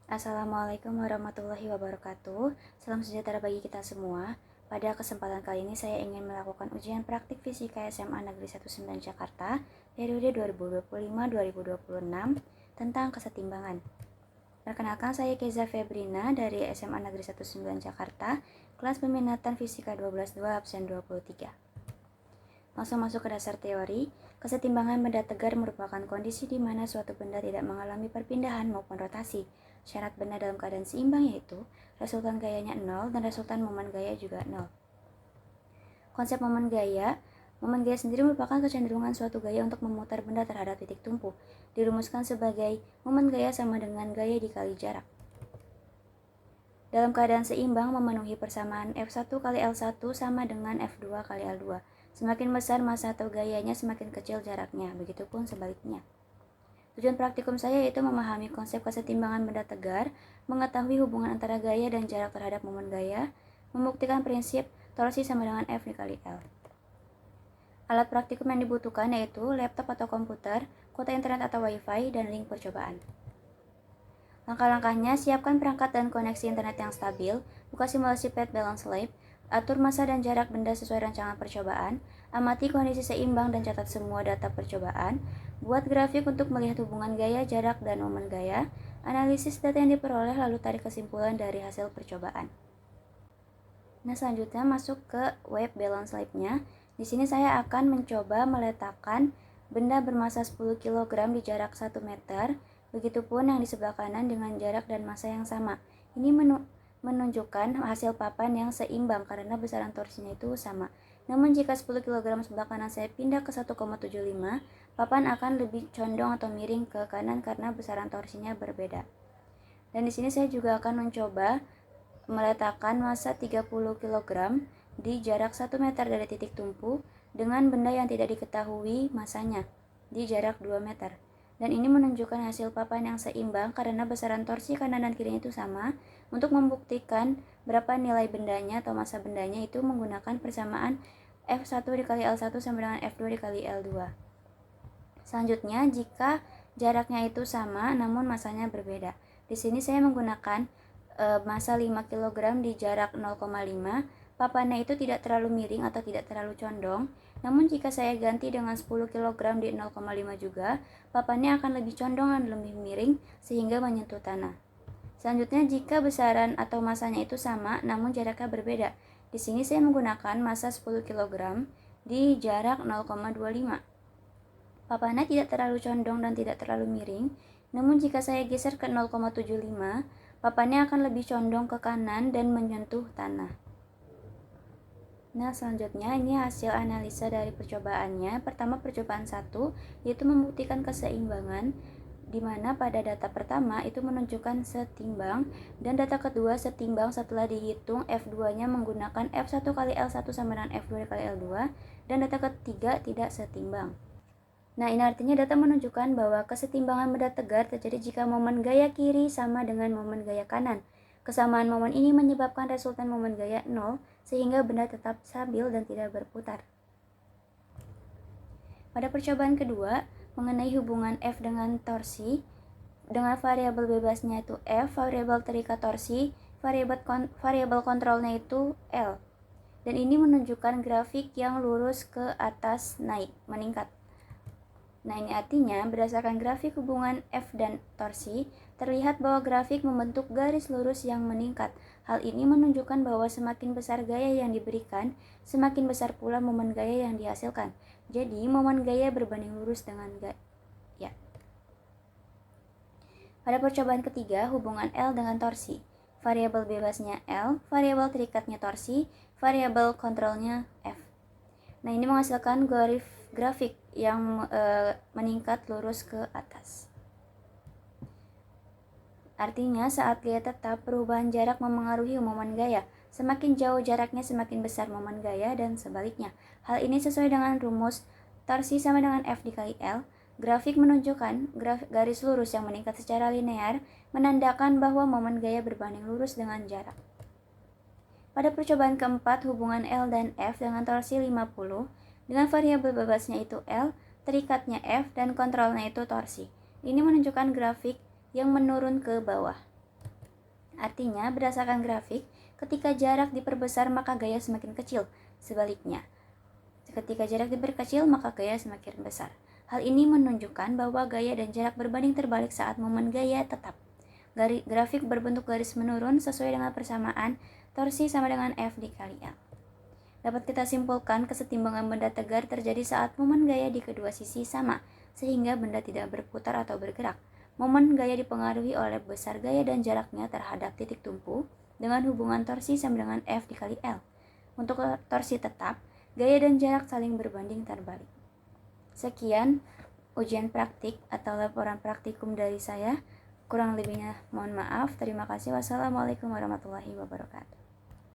Assalamualaikum warahmatullahi wabarakatuh. Salam sejahtera bagi kita semua. Pada kesempatan kali ini saya ingin melakukan ujian praktik fisika SMA Negeri 19 Jakarta periode 2025-2026 tentang kesetimbangan. Perkenalkan, saya Keza Febrina dari SMA Negeri 19 Jakarta, kelas peminatan fisika 12.2 absen 23. Langsung masuk ke dasar teori. Kesetimbangan benda tegar merupakan kondisi di mana suatu benda tidak mengalami perpindahan maupun rotasi. Syarat benda dalam keadaan seimbang yaitu resultan gayanya 0 dan resultan momen gaya juga 0. Konsep momen gaya sendiri merupakan kecenderungan suatu gaya untuk memutar benda terhadap titik tumpu. Dirumuskan sebagai momen gaya sama dengan gaya dikali jarak. Dalam keadaan seimbang memenuhi persamaan F1 kali L1 sama dengan F2 kali L2. Semakin besar massa atau gayanya, semakin kecil jaraknya. Begitupun sebaliknya. Tujuan praktikum saya yaitu memahami konsep kesetimbangan benda tegar, mengetahui hubungan antara gaya dan jarak terhadap momen gaya, membuktikan prinsip torsi sama dengan F dikali L. Alat praktikum yang dibutuhkan yaitu laptop atau komputer, kuota internet atau wifi, dan link percobaan. Langkah-langkahnya, siapkan perangkat dan koneksi internet yang stabil, buka simulasi pad balance lab, atur massa dan jarak benda sesuai rancangan percobaan, amati kondisi seimbang dan catat semua data percobaan, buat grafik untuk melihat hubungan gaya, jarak, dan momen gaya, analisis data yang diperoleh lalu tarik kesimpulan dari hasil percobaan. Nah, selanjutnya masuk ke web balance lab-nya. Di sini saya akan mencoba meletakkan benda bermassa 10 kg di jarak 1 meter, begitupun yang di sebelah kanan dengan jarak dan massa yang sama. Ini menunjukkan hasil papan yang seimbang karena besaran torsinya itu sama. Namun jika 10 kg sebelah kanan saya pindah ke 1,75, papan akan lebih condong atau miring ke kanan karena besaran torsinya berbeda. Dan di sini saya juga akan mencoba meletakkan massa 30 kg di jarak 1 meter dari titik tumpu dengan benda yang tidak diketahui massanya di jarak 2 meter. Dan ini menunjukkan hasil papan yang seimbang karena besaran torsi kanan dan kirinya itu sama. Untuk membuktikan berapa nilai bendanya atau massa bendanya itu menggunakan persamaan F1 dikali L1 sama dengan F2 dikali L2. Selanjutnya, jika jaraknya itu sama namun massanya berbeda. Di sini saya menggunakan massa 5 kg di jarak 0,5. Papannya itu tidak terlalu miring atau tidak terlalu condong. Namun jika saya ganti dengan 10 kg di 0,5 juga, papannya akan lebih condong dan lebih miring sehingga menyentuh tanah. Selanjutnya, jika besaran atau massanya itu sama namun jaraknya berbeda. Di sini saya menggunakan massa 10 kg di jarak 0,25. Papannya tidak terlalu condong dan tidak terlalu miring. Namun jika saya geser ke 0,75, papannya akan lebih condong ke kanan dan menyentuh tanah. Nah, selanjutnya ini hasil analisa dari percobaannya. Pertama, percobaan 1 yaitu membuktikan keseimbangan, di mana pada data pertama itu menunjukkan setimbang dan data kedua setimbang setelah dihitung F2-nya menggunakan F1 kali L1 sama dengan F2 kali L2, dan data ketiga tidak setimbang. Nah, ini artinya data menunjukkan bahwa kesetimbangan benda tegar terjadi jika momen gaya kiri sama dengan momen gaya kanan. Kesamaan momen ini menyebabkan resultan momen gaya 0, sehingga benda tetap stabil dan tidak berputar. Pada percobaan kedua, mengenai hubungan F dengan torsi, dengan variabel bebasnya itu F, variabel terikat torsi, variabel kontrolnya itu L. Dan ini menunjukkan grafik yang lurus ke atas naik, meningkat. Nah, ini artinya berdasarkan grafik hubungan F dan torsi, terlihat bahwa grafik membentuk garis lurus yang meningkat. Hal ini menunjukkan bahwa semakin besar gaya yang diberikan, semakin besar pula momen gaya yang dihasilkan. Jadi, momen gaya berbanding lurus dengan gaya. Pada percobaan ketiga, hubungan L dengan torsi. Variabel bebasnya L, variabel terikatnya torsi, variabel kontrolnya F. Nah, ini menghasilkan grafik yang meningkat lurus ke atas. Artinya, saat gaya tetap, perubahan jarak memengaruhi momen gaya. Semakin jauh jaraknya, semakin besar momen gaya, dan sebaliknya. Hal ini sesuai dengan rumus torsi sama dengan F dikali L. Grafik menunjukkan garis lurus yang meningkat secara linear, menandakan bahwa momen gaya berbanding lurus dengan jarak. Pada percobaan keempat, hubungan L dan F dengan torsi 50, dengan variabel bebasnya itu L, terikatnya F, dan kontrolnya itu torsi. Ini menunjukkan grafik yang menurun ke bawah. Artinya, berdasarkan grafik, ketika jarak diperbesar maka gaya semakin kecil. Sebaliknya, ketika jarak diperkecil maka gaya semakin besar. Hal ini menunjukkan bahwa gaya dan jarak berbanding terbalik saat momen gaya tetap. Grafik berbentuk garis menurun sesuai dengan persamaan torsi sama dengan F dikali L. Dapat kita simpulkan kesetimbangan benda tegar terjadi saat momen gaya di kedua sisi sama, sehingga benda tidak berputar atau bergerak. Momen gaya dipengaruhi oleh besar gaya dan jaraknya terhadap titik tumpu dengan hubungan torsi sama dengan F dikali L. Untuk torsi tetap, gaya dan jarak saling berbanding terbalik. Sekian ujian praktik atau laporan praktikum dari saya. Kurang lebihnya mohon maaf. Terima kasih. Wassalamualaikum warahmatullahi wabarakatuh.